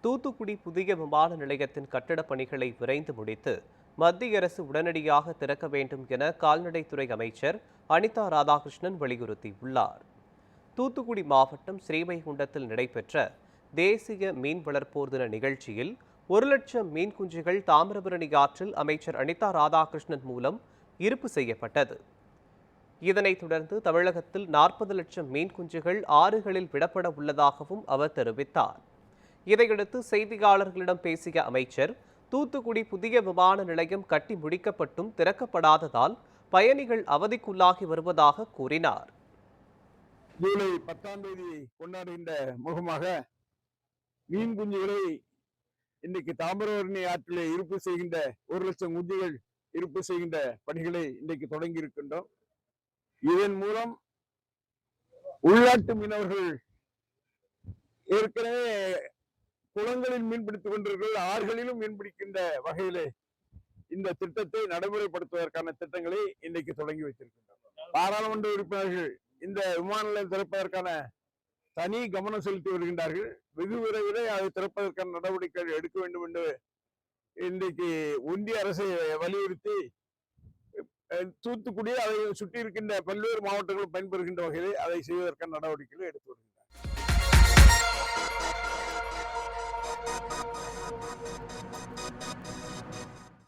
தூத்துக்குடி புதிய விமான நிலையத்தின் கட்டடப் பணிகளை விரைந்து முடித்து மத்திய அரசு உடனடியாக திறக்க வேண்டும் என கால்நடைத்துறை அமைச்சர் அனிதா ராதாகிருஷ்ணன் வலியுறுத்தியுள்ளார். தூத்துக்குடி மாவட்டம் ஸ்ரீவைகுண்டத்தில் நடைபெற்ற தேசிய மீன் வளர்ப்போர் தின நிகழ்ச்சியில் 1,00,000 மீன் குஞ்சுகள் தாமிரபரணி ஆற்றில் அமைச்சர் அனிதா ராதாகிருஷ்ணன் மூலம் இருப்பு செய்யப்பட்டது. இதனைத் தொடர்ந்து தமிழகத்தில் 40 லட்சம் மீன் குஞ்சுகள் ஆறுகளில் விடப்பட உள்ளதாகவும் அவர் தெரிவித்தார். இதையடுத்து செய்தியாளர்களிடம் பேசிய அமைச்சர், தூத்துக்குடி புதிய விமான நிலையம் கட்டி முடிக்கப்பட்டும் திறக்கப்படாததால் பயணிகள் அவதிக்குள்ளாகி வருவதாக கூறினார். ஜூலை 10ஆம் தேதி கொண்டாடுகின்ற முகமாக மீன் குஞ்சுகளை இன்றைக்கு தாமிரபரணி ஆற்றிலே இருப்பு செய்கின்ற 1,00,000 குஞ்சுகள் இருப்பு செய்கின்ற பணிகளை இன்றைக்கு தொடங்கி இருக்கின்றோம். இதன் மூலம் உள்நாட்டு மீனவர்கள் ஏற்கனவே குளங்களில் மீன்பிடித்துக் கொண்டிருக்கிற ஆறுகளிலும் மீன்பிடிக்கின்ற வகையிலே இந்த திட்டத்தை நடைமுறைப்படுத்துவதற்கான திட்டங்களை இன்றைக்கு தொடங்கி வைத்திருக்கின்றோம். பாராளுமன்ற உறுப்பினர்கள் இந்த விமான நிலையம் திறப்பதற்கான தனி கவனம் செலுத்தி வருகின்றார்கள். வெகு விரைவிலே அதை திறப்பதற்கான நடவடிக்கைகள் எடுக்க வேண்டும் என்று இன்றைக்கு ஒன்றிய அரசை வலியுறுத்தி தூத்துக்குடி அதை சுற்றி இருக்கின்ற பல்வேறு மாவட்டங்களும் பயன்பெறுகின்ற வகையிலே அதை செய்வதற்கான நடவடிக்கைகளை எடுத்து வருகின்றனர்.